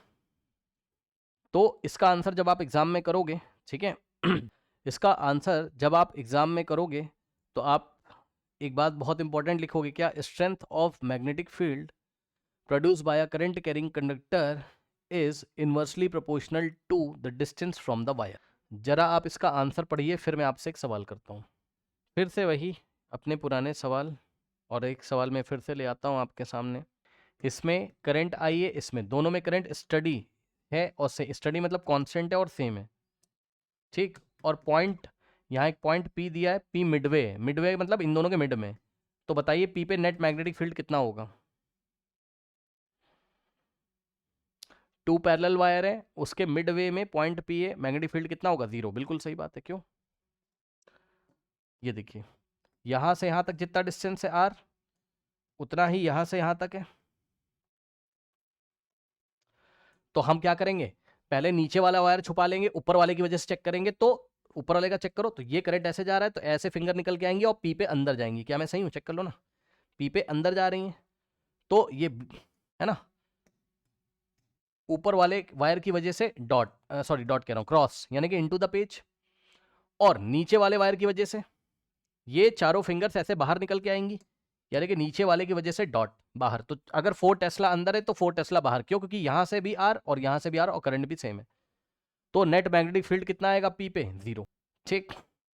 तो इसका आंसर जब आप एग्जाम में करोगे, ठीक है, इसका आंसर जब आप एग्जाम में करोगे तो आप एक बात बहुत इंपॉर्टेंट लिखोगे, क्या? Strength of magnetic field produce by a current carrying conductor is inversely proportional to the distance from the wire. जरा आप इसका आंसर पढ़िए, फिर मैं आपसे एक सवाल करता हूँ। फिर से वही अपने पुराने सवाल, और एक सवाल मैं फिर से ले आता हूँ आपके सामने। इसमें करंट आई है, इसमें दोनों में करंट स्टडी है, और स्टडी मतलब कांस्टेंट है और सेम है, ठीक। और पॉइंट, यहाँ एक पॉइंट पी दिया है, पी मिडवे है, मिडवे मतलब इन दोनों के मिड में। तो बताइए पी पे नेट मैग्नेटिक फील्ड कितना होगा। 2 पैरेलल वायर है, उसके मिडवे में पॉइंट पी है, मैग्नेटिक फील्ड कितना होगा, 0। बिल्कुल सही बात है, क्यों। ये देखिए, यहां से यहां तक जितना डिस्टेंस है r, उतना ही यहां से यहां तक है। तो हम क्या करेंगे, पहले नीचे वाला वायर छुपा लेंगे, ऊपर वाले की वजह से चेक करेंगे। तो ऊपर वाले का चेक करो, तो ये करंट ऐसे जा रहा है, तो ऐसे फिंगर निकल के आएंगी और पी पे अंदर जाएंगी। क्या मैं सही हूं, चेक कर लो ना, पी पे अंदर जा रही हैं। तो ये है ना, ऊपर वाले वायर की वजह से डॉट, सॉरी डॉट कह रहा हूं, क्रॉस, यानी कि इनटू द पेज। और नीचे वाले वायर की वजह से ये चारों फिंगर्स ऐसे बाहर निकल के आएंगी, यानी कि नीचे वाले की वजह से डॉट बाहर। तो अगर 4 टेस्ला अंदर है तो 4 टेस्ला बाहर, क्यों, क्योंकि यहां से भी आर और यहां से भी आर और करंट भी सेम है। तो नेट मैग्नेटिक फील्ड कितना आएगा पी पे, 0, ठीक।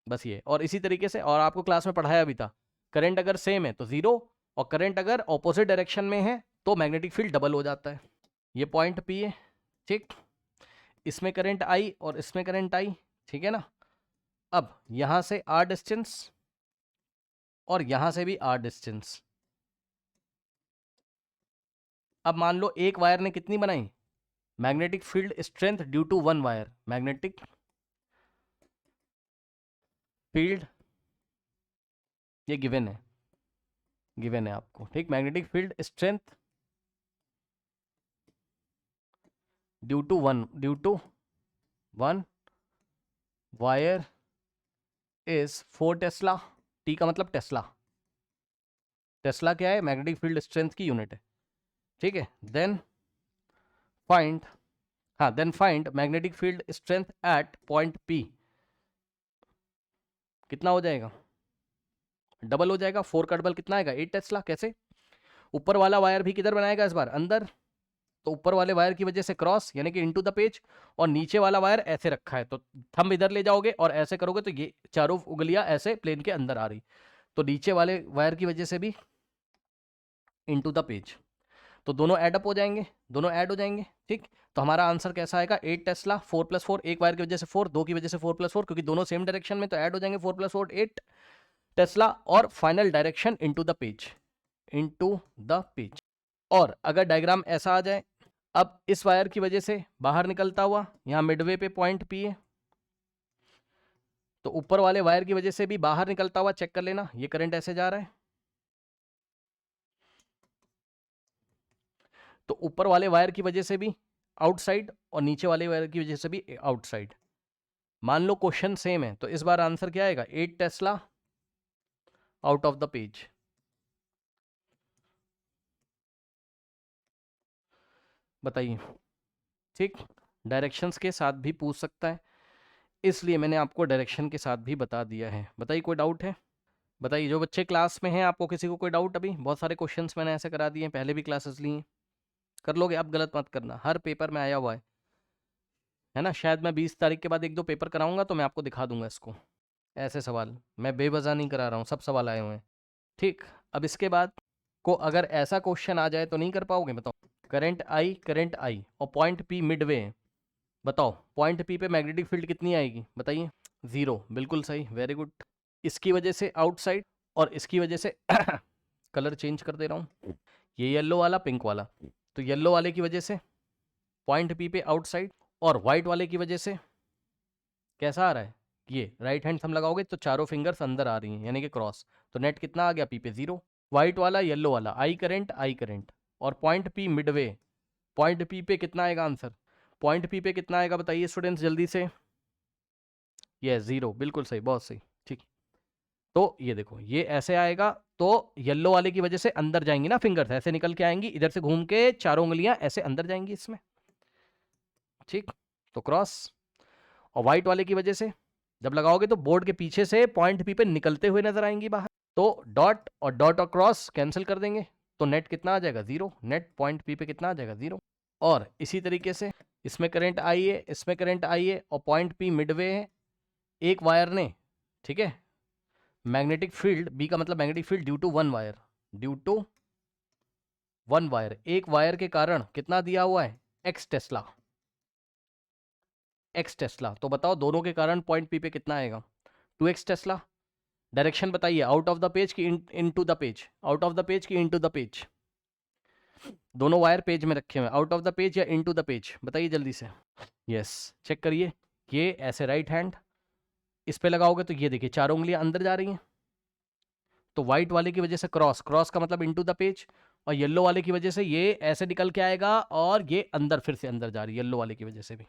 बस ये, और इसी तरीके से, और आपको क्लास में पढ़ाया भी था, करंट अगर सेम है तो 0, और करंट अगर ऑपोजिट डायरेक्शन में है तो मैग्नेटिक फील्ड डबल हो जाता है। ये पॉइंट पी है, ठीक। इसमें करंट आई और इसमें करंट आई, ठीक है ना। अब यहां से आर डिस्टेंस और यहां से भी आर डिस्टेंस। अब मान लो एक वायर ने कितनी बनाई, magnetic field strength due to one wire, magnetic field, ये गिवन है, गिवन है आपको, ठीक। Magnetic field strength due to one wire is 4 tesla. T का मतलब टेस्ला, टेस्ला क्या है, मैग्नेटिक फील्ड स्ट्रेंथ की यूनिट है, ठीक है। देन फाइंड, हाँ, then find magnetic field strength at point P. कितना हो जाएगा, डबल हो जाएगा। 4 का डबल कितना आएगा, 8 टेस्ला। कैसे, ऊपर वाला वायर भी किधर बनाएगा इस बार, अंदर। तो ऊपर वाले वायर की वजह से क्रॉस, यानी कि इनटू द पेज, और नीचे वाला वायर ऐसे रखा है, तो थंब इधर ले जाओगे और ऐसे करोगे तो ये चारों उंगलियां ऐसे प्लेन के अंदर आ रही। तो नीचे वाले वायर की वजह से भी इनटू द पेज, तो दोनों ऐड अप हो जाएंगे, दोनों ऐड हो जाएंगे, ठीक। तो हमारा आंसर कैसा आएगा, 8 टेस्ला, 4 + 4, एक वायर की वजह से 4, दो की वजह से 4 + 4, क्योंकि दोनों सेम डायरेक्शन में, तो ऐड हो जाएंगे 4 + 4, 8 टेस्ला, और final direction into the page, into the page. और अगर डायग्राम ऐसा आ जाए, अब इस वायर की वजह से बाहर निकलता हुआ, यहां मिडवे पे पॉइंट पी है, तो ऊपर वाले वायर की वजह से भी बाहर निकलता हुआ चेक कर लेना, ये करंट ऐसे जा रहा है। तो ऊपर वाले वायर की वजह से भी आउटसाइड, और नीचे वाले वायर की वजह से भी आउटसाइड। मान लो क्वेश्चन सेम है, तो इस बार आंसर क्या आएगा, 8 Tesla out of the page. बताइए, ठीक। डायरेक्शंस के साथ भी पूछ सकता है, इसलिए मैंने आपको डायरेक्शन के साथ भी बता दिया है। बताइए, कोई डाउट है, बताइए। जो बच्चे क्लास में हैं, आपको किसी को कोई डाउट, अभी बहुत सारे क्वेश्चंस मैंने ऐसे करा दिए हैं, पहले भी क्लासेस ली हैं, कर लोगे। अब गलत मत करना, हर पेपर में आया हुआ है ना। शायद मैं 20 तारीख के बाद 1-2 पेपर कराऊंगा, तो मैं आपको दिखा दूंगा इसको। ऐसे सवाल मैं बेवजह नहीं करा रहा हूँ, सब सवाल आए हुए हैं, ठीक। अब इसके बाद को अगर ऐसा क्वेश्चन आ जाए तो नहीं कर पाओगे, बताओ। करंट आई और पॉइंट पी मिडवे है, बताओ पॉइंट पी पे मैग्नेटिक फील्ड कितनी आएगी, बताइए। 0, बिल्कुल सही, वेरी गुड। इसकी वजह से आउटसाइड, और इसकी वजह से कलर चेंज कर दे रहा हूँ, ये येलो वाला, पिंक वाला। तो येलो वाले की वजह से पॉइंट पी पे आउटसाइड, और व्हाइट वाले की वजह से कैसा आ रहा है, ये राइट हैंड थंब लगाओगे तो चारों फिंगर्स अंदर आ रही हैं, यानी कि क्रॉस। तो नेट कितना आ गया पी पे, 0। व्हाइट वाला, येलो वाला, आई करंट, और point P Midway, point P पे कितना आएगा आंसर, पॉइंट पी पे कितना आएगा, बताइए स्टूडेंट्स जल्दी से। ये 0, बिल्कुल सही, बहुत सही, ठीक। तो ये देखो, ये ऐसे आएगा, तो येलो वाले की वजह से अंदर जाएंगी ना फिंगर्स, ऐसे निकल के आएंगी, इधर से घूम के चारों उंगलियां ऐसे अंदर जाएंगी इसमें, ठीक। तो क्रॉस, और व्हाइट वाले की वजह से जब लगाओगे तो बोर्ड के पीछे से पॉइंट पी पे निकलते हुए नजर आएंगी बाहर, तो डॉट और क्रॉस कैंसिल कर देंगे, तो नेट कितना आ जाएगा 0, नेट पॉइंट पी पे कितना आ जाएगा 0। और इसी तरीके से इसमें करंट आई है, इसमें करंट आई है और पॉइंट पी मिडवे है, एक वायर ने, ठीक है, मैग्नेटिक फील्ड, बी का मतलब magnetic field due to one wire, due to one wire, एक वायर के कारण कितना दिया हुआ है एक्स टेस्ला, एक्स टेस्ला। तो बताओ दोनों के कारण पॉइंट पी पे कितना आएगा 2x टेस्ला। डायरेक्शन बताइए, आउट ऑफ द पेज की into the page, out of the page की इनटू द पेज, दोनों वायर पेज में रखे हुए, आउट ऑफ द पेज या इनटू द पेज, बताइए जल्दी से। यस, चेक करिए, ये ऐसे राइट हैंड इस पे लगाओगे तो ये देखिए 4 उंगलियां अंदर जा रही हैं, तो व्हाइट वाले की वजह से क्रॉस, क्रॉस का मतलब इनटू द पेज, और येलो वाले की वजह से ये ऐसे निकल के आएगा और ये अंदर फिर से अंदर जा रही है येलो वाले की वजह से भी,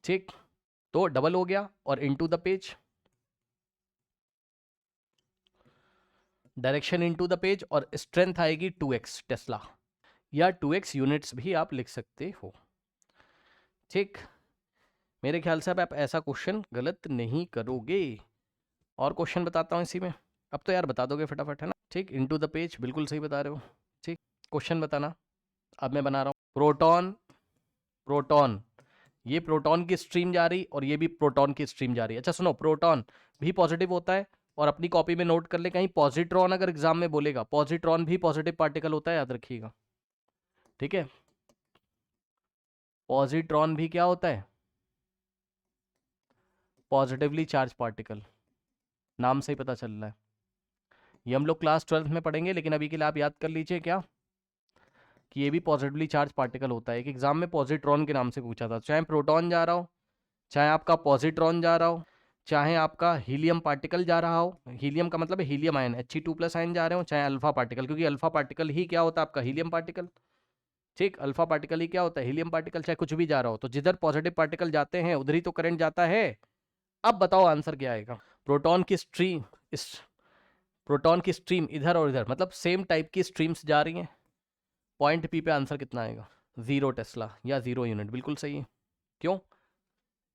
ठीक। तो डबल हो गया और into the page, direction into the page, और स्ट्रेंथ आएगी 2x टेस्ला, या 2x यूनिट्स भी आप लिख सकते हो, ठीक। मेरे ख्याल से अब आप ऐसा क्वेश्चन गलत नहीं करोगे। और क्वेश्चन बताता हूँ इसी में, अब तो यार बता दोगे फटाफट, है ना, ठीक। इनटू द पेज बिल्कुल सही बता रहे हो, ठीक। क्वेश्चन बताना, अब मैं बना रहा हूँ। प्रोटॉन, प्रोटॉन, ये प्रोटॉन की स्ट्रीम जा रही और ये भी प्रोटॉन की स्ट्रीम जा रही है। अच्छा सुनो, प्रोटॉन भी पॉजिटिव होता है, और अपनी कॉपी में नोट कर ले, कहीं पॉजिट्रॉन अगर एग्जाम में बोलेगा, पॉजिट्रॉन भी पॉजिटिव पार्टिकल होता है, याद रखिएगा, ठीक है। पॉजिट्रॉन भी क्या होता है, पॉजिटिवली चार्ज पार्टिकल, नाम से ही पता चल रहा है। ये हम लोग क्लास 12th में पढ़ेंगे, लेकिन अभी के लिए आप याद कर लीजिए क्या, कि ये भी पॉजिटिवली चार्ज पार्टिकल होता है। एक एग्जाम में पॉजिट्रॉन के नाम से पूछा था, चाहे प्रोटॉन जा रहा हो, चाहे आपका पॉजिट्रॉन जा रहा हो, चाहे आपका हीलियम पार्टिकल जा रहा हो, हीलियम का मतलब है हीलियम आयन, He2+ आयन जा रहे हो, चाहे अल्फा पार्टिकल, क्योंकि अल्फा पार्टिकल ही क्या होता है आपका हीलियम पार्टिकल, ठीक। अल्फा पार्टिकल ही क्या होता है हीलियम पार्टिकल, चाहे कुछ भी जा रहा हो, तो जिधर पॉजिटिव पार्टिकल जाते हैं उधर ही तो करंट जाता है। अब बताओ आंसर क्या आएगा। प्रोटॉन की स्ट्रीम, इस प्रोटॉन की स्ट्रीम इधर और इधर, मतलब सेम टाइप की स्ट्रीम्स जा रही हैं, पॉइंट पी पे आंसर कितना आएगा 0 टेस्ला या 0 यूनिट, बिल्कुल सही है। क्यों,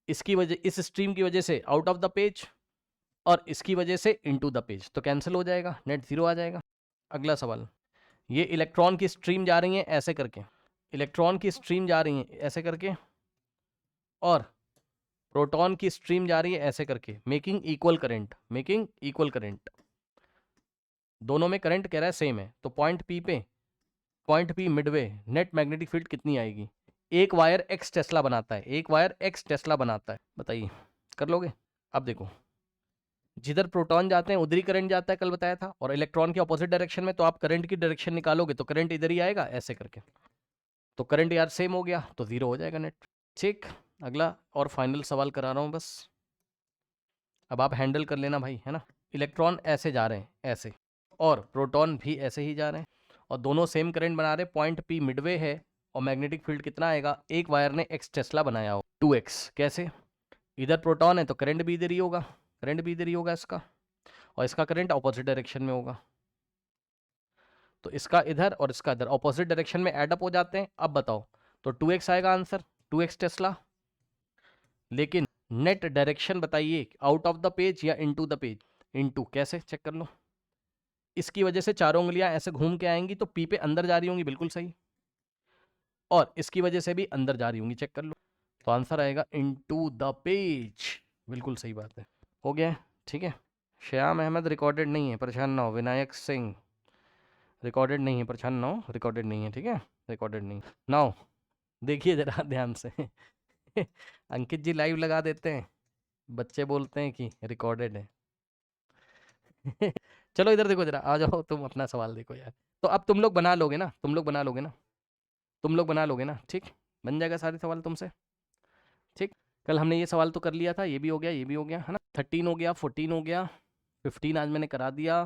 इसकी वजह, इस स्ट्रीम की वजह से आउट ऑफ द पेज, और इसकी वजह से इनटू द पेज, तो कैंसिल हो जाएगा, नेट 0 आ जाएगा। अगला सवाल, ये इलेक्ट्रॉन की स्ट्रीम जा रही है ऐसे करके, इलेक्ट्रॉन की स्ट्रीम जा रही है ऐसे करके, और प्रोटॉन की स्ट्रीम जा रही है ऐसे करके, making equal current, making equal current, दोनों में करंट कह रहा है सेम है। तो पॉइंट पी पे, point P Midway, net magnetic field कितनी आएगी, एक वायर एक्स टेस्ला बनाता है, एक वायर एक्स टेस्ला बनाता है, बताइए कर लोगे। अब देखो, जिधर प्रोटॉन जाते हैं उधर ही करंट जाता है, कल बताया था, और इलेक्ट्रॉन के ऑपोजिट डायरेक्शन में, तो आप करंट की डायरेक्शन निकालोगे तो करंट इधर ही आएगा ऐसे करके, तो करंट यार सेम हो गया, तो 0 हो जाएगा नेट, ठीक। अगला और फाइनल सवाल करा रहा हूँ बस, अब आप हैंडल कर लेना भाई, है ना। इलेक्ट्रॉन ऐसे जा रहे हैं ऐसे, और प्रोटॉन भी ऐसे ही जा रहे हैं, और दोनों सेम करंट बना रहे, पॉइंट पी मिडवे है, और मैग्नेटिक फील्ड कितना आएगा, एक वायर ने एक्स टेस्ला बनाया हो 2x, कैसे, इधर प्रोटॉन है तो करंट भी इधर ही होगा, करंट भी इधर ही होगा इसका, और इसका करंट ऑपोजिट डायरेक्शन में होगा, तो इसका इधर और इसका इधर ऑपोजिट डायरेक्शन में एड अप हो जाते हैं। अब बताओ, तो 2x आएगा आंसर, 2x टेस्ला, लेकिन नेट डायरेक्शन बताइए, आउट ऑफ द पेज या इनटू द पेज, इनटू, कैसे चेक कर लो, इसकी वजह से चारों उंगलियां ऐसे घूम के आएंगी, तो पी पे अंदर जा रही होंगी, बिल्कुल सही, और इसकी वजह से भी अंदर जा रही होंगी, चेक कर लो, तो आंसर आएगा इनटू द पेज, बिल्कुल सही बात है, हो गया, ठीक है। श्याम अहमद रिकॉर्डेड नहीं है, परेशान ना हो। विनायक सिंह रिकॉर्डेड नहीं है, परेशान ना हो, रिकॉर्डेड नहीं है, ठीक है, रिकॉर्डेड नहीं। नाउ देखिए जरा ध्यान से अंकित जी लाइव लगा देते हैं, बच्चे बोलते हैं कि रिकॉर्डेड है चलो इधर देखो जरा, आ जाओ तुम, अपना सवाल देखो यार। तो अब तुम लोग बना लोगे ना, तुम लोग बना लोगे ना, तुम लोग बना लोगे ना, ठीक, बन जाएगा सारे सवाल तुमसे, ठीक। कल हमने ये सवाल तो कर लिया था, ये भी हो गया, ये भी हो गया, है ना। 13 हो गया, 14 हो गया, 15 आज मैंने करा दिया।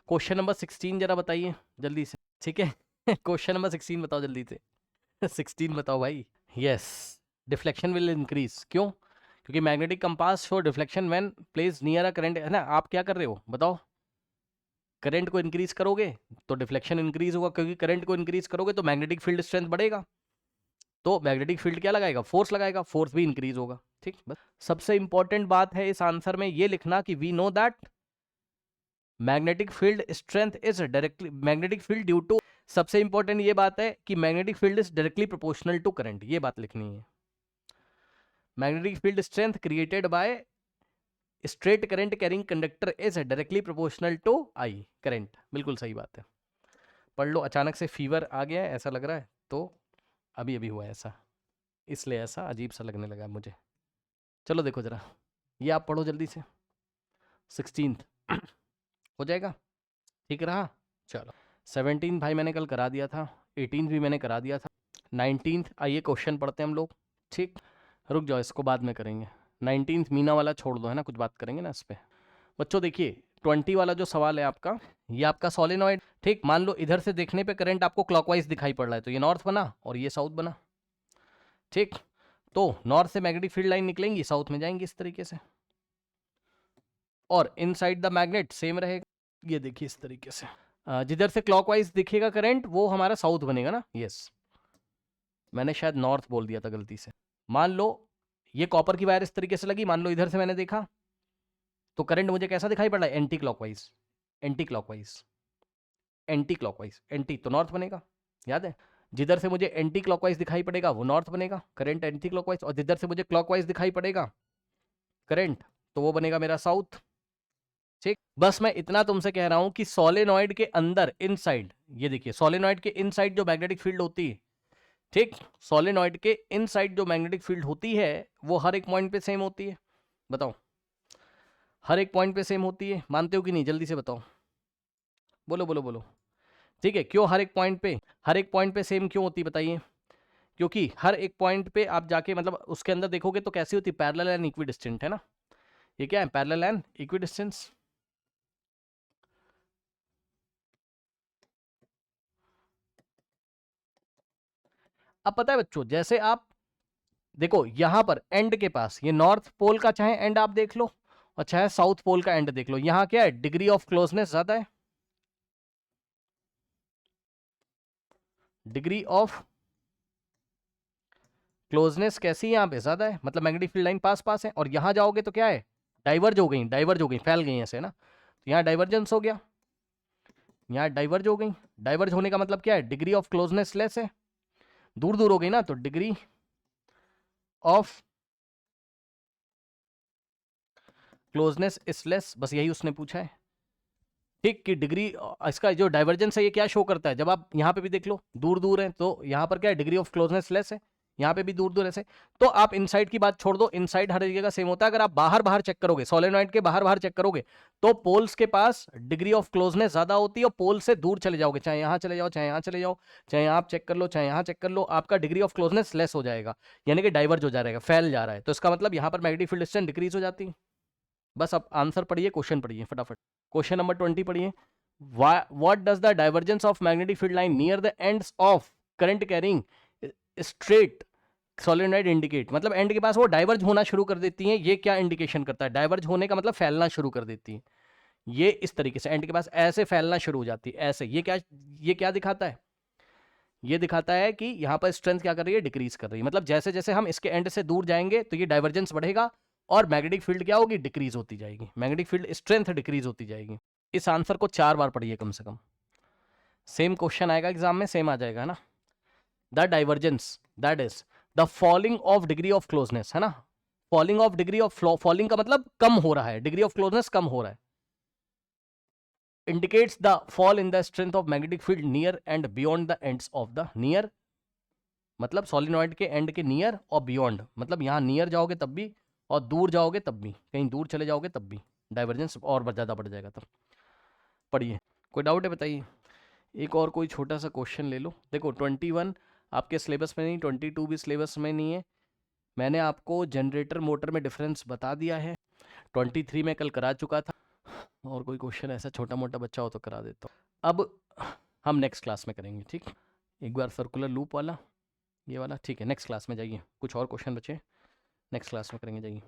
क्वेश्चन नंबर 16 जरा बताइए जल्दी से, ठीक है क्वेश्चन नंबर 16 बताओ जल्दी से 16 बताओ भाई। यस, डिफ्लेक्शन विल इंक्रीज, क्यों, क्योंकि magnetic compass show deflection when place near a current, है ना। आप क्या कर रहे हो बताओ, करंट को इंक्रीज करोगे तो डिफ्लेक्शन इंक्रीज होगा, क्योंकि करंट को इंक्रीज करोगे तो मैग्नेटिक फील्ड स्ट्रेंथ बढ़ेगा, तो मैग्नेटिक फील्ड क्या लगाएगा, फोर्स लगाएगा, फोर्स भी इंक्रीज होगा, ठीक। बस सबसे इंपॉर्टेंट बात है इस आंसर में ये लिखना कि we know that magnetic field strength is directly, magnetic field due to सबसे इंपॉर्टेंट ये बात है कि magnetic field is directly proportional to current, ये बात लिखनी है। Magnetic field strength created by straight current carrying conductor is directly proportional to I current, बिल्कुल सही बात है। पढ़ लो। अचानक से फीवर आ गया है ऐसा लग रहा है, तो अभी अभी हुआ है ऐसा, इसलिए ऐसा अजीब सा लगने लगा मुझे। चलो देखो जरा, ये आप पढ़ो जल्दी से। 16th हो जाएगा, ठीक रहा। चलो 17 भाई मैंने कल करा दिया था, 18 भी मैंने करा दिया था, 19 आइए क्वेश्चन पढ़ते हैं हम लोग। ठीक, रुक जाओ इसको बाद में करेंगे। 19 मीना वाला छोड़ दो, है ना, कुछ बात करेंगे ना इस पर। बच्चों देखिए 20 वाला जो सवाल है आपका, ये आपका सोलेनॉइड। ठीक, मान लो इधर से देखने पे करंट आपको क्लॉकवाइज दिखाई पड़ रहा है, तो ये नॉर्थ बना और ये साउथ बना। ठीक, तो नॉर्थ से मैग्नेटिक फील्ड लाइन निकलेंगी, साउथ में जाएंगी इस तरीके से, और इनसाइड द मैग्नेट सेम रहेगा, ये देखिए इस तरीके से। जिधर से क्लॉकवाइज दिखेगा करंट वो हमारा साउथ बनेगा ना। यस, मैंने शायद नॉर्थ बोल दिया था गलती से। मान लो ये कॉपर की वायर इस तरीके से लगी, मान लो इधर से मैंने देखा तो करंट मुझे कैसा दिखाई पड़ रहा है, anti clockwise, anti clockwise, anti clockwise, anti तो नॉर्थ बनेगा, याद है। जिधर से मुझे एंटी क्लॉकवाइज दिखाई पड़ेगा वो नॉर्थ बनेगा, करंट एंटी क्लॉकवाइज, और जिधर से मुझे क्लॉकवाइज दिखाई पड़ेगा करंट तो वो बनेगा मेरा साउथ। ठीक, बस मैं इतना तुमसे कह रहा हूं कि सोलेनॉइड के अंदर इनसाइड, ये देखिए सोलेनॉइड के इनसाइड जो मैग्नेटिक फील्ड होती है, ठीक, सोलेनॉइड के इनसाइड जो मैग्नेटिक फील्ड होती है वो हर एक पॉइंट पे सेम होती है। बताओ, हर एक पॉइंट पे सेम होती है, मानते हो कि नहीं, जल्दी से बताओ, बोलो बोलो बोलो। ठीक है, क्यों हर एक पॉइंट पे, हर एक पॉइंट पे सेम क्यों होती है बताइए। क्योंकि हर एक पॉइंट पे आप जाके मतलब उसके अंदर देखोगे तो कैसी होती है, पैरेलल एंड इक्विडिस्टेंट, है ना। ये क्या है, पैरेलल एंड इक्विडिस्टेंस। अब पता है बच्चों, जैसे आप देखो यहां पर एंड के पास, ये नॉर्थ पोल का चाहे एंड आप देख लो और चाहे साउथ पोल का एंड देख लो, यहां क्या है, डिग्री ऑफ क्लोजनेस ज्यादा है, डिग्री ऑफ क्लोजनेस कैसी है यहाँ पे, ज्यादा है, मतलब मैग्नेटिक फील्ड लाइन पास पास है। और यहां जाओगे तो क्या है, डाइवर्ज हो गई, डाइवर्ज हो गई, फैल गई ऐसे ना, तो यहाँ डाइवर्जेंस हो गया, यहाँ डाइवर्ज हो गई। डाइवर्ज होने का मतलब क्या है, डिग्री ऑफ क्लोजनेस लेस है, दूर दूर हो गई ना, तो degree of closeness is less, बस यही उसने पूछा है। ठीक, कि डिग्री, इसका जो डाइवर्जेंस है ये क्या शो करता है, जब आप यहाँ पे भी देख लो दूर दूर है तो यहाँ पर क्या है, डिग्री ऑफ क्लोजनेस लेस है, यहाँ पे भी दूर दूर ऐसे। तो आप इनसाइड की बात छोड़ दो, इनसाइड हर जगह सेम होता है। अगर आप बाहर बाहर चेक करोगे, सोलेनॉइड के बाहर बाहर चेक करोगे तो पोल्स के पास डिग्री ऑफ क्लोजनेस ज्यादा होती है, और पोल से दूर चले जाओगे, चाहे यहाँ चले जाओ, चाहे यहाँ चले जाओ, चाहे आप चेक कर लो, चाहे यहाँ चेक कर लो, आपका डिग्री ऑफ क्लोजनेस लेस हो जाएगा, यानी कि डाइवर्ज हो जाएगा, फैल जा रहा है। तो इसका मतलब यहाँ पर मैग्नेटिक फील्ड डिस्टेंस डिक्रीज हो जाती है। बस अब आंसर पढ़िए, क्वेश्चन पढ़िए फटाफट, क्वेश्चन नंबर 20 पढ़िए। What does the divergence of magnetic field line near the ends of current carrying straight solenoid indicate, मतलब एंड के पास वो डाइवर्ज होना शुरू कर देती हैं, ये क्या इंडिकेशन करता है, डाइवर्ज होने का मतलब फैलना शुरू कर देती है, ये इस तरीके से एंड के पास ऐसे फैलना शुरू हो जाती है ऐसे। ये क्या दिखाता है, ये दिखाता है कि यहाँ पर स्ट्रेंथ क्या कर रही है, डिक्रीज कर रही है, मतलब जैसे जैसे हम इसके एंड से दूर जाएंगे तो ये डाइवर्जेंस बढ़ेगा और मैग्नेटिक फील्ड क्या होगी, डिक्रीज होती जाएगी, मैग्नेटिक फील्ड स्ट्रेंथ डिक्रीज होती जाएगी। इस आंसर को 4 बार पढ़िए कम से कम, सेम क्वेश्चन आएगा एग्जाम में, सेम आ जाएगा, है ना। The divergence that is the falling of degree of closeness, है ना, falling of degree of, falling का मतलब कम हो रहा है, डिग्री ऑफ क्लोजनेस कम हो रहा है, indicates the fall in the strength of magnetic field near and beyond the ends of the, near मतलब सोलिनॉइड के एंड के नियर, और बियॉन्ड मतलब यहाँ नियर जाओगे तब भी और दूर जाओगे तब भी, कहीं दूर चले जाओगे तब भी डाइवर्जेंस और ज़्यादा बढ़ जाएगा। तब पढ़िए, कोई डाउट है बताइए। एक और कोई छोटा सा क्वेश्चन ले लो। देखो 21 आपके सिलेबस में नहीं, 22 भी सिलेबस में नहीं है, मैंने आपको जनरेटर मोटर में डिफरेंस बता दिया है, 23 में कल करा चुका था, और कोई क्वेश्चन ऐसा छोटा मोटा बच्चा हो तो करा देता हूँ। अब हम नेक्स्ट क्लास में करेंगे, ठीक, एक बार सर्कुलर लूप वाला ये वाला, ठीक है, नेक्स्ट क्लास में जाइए, कुछ और क्वेश्चन बचे नेक्स्ट क्लास में करेंगे, जाइए।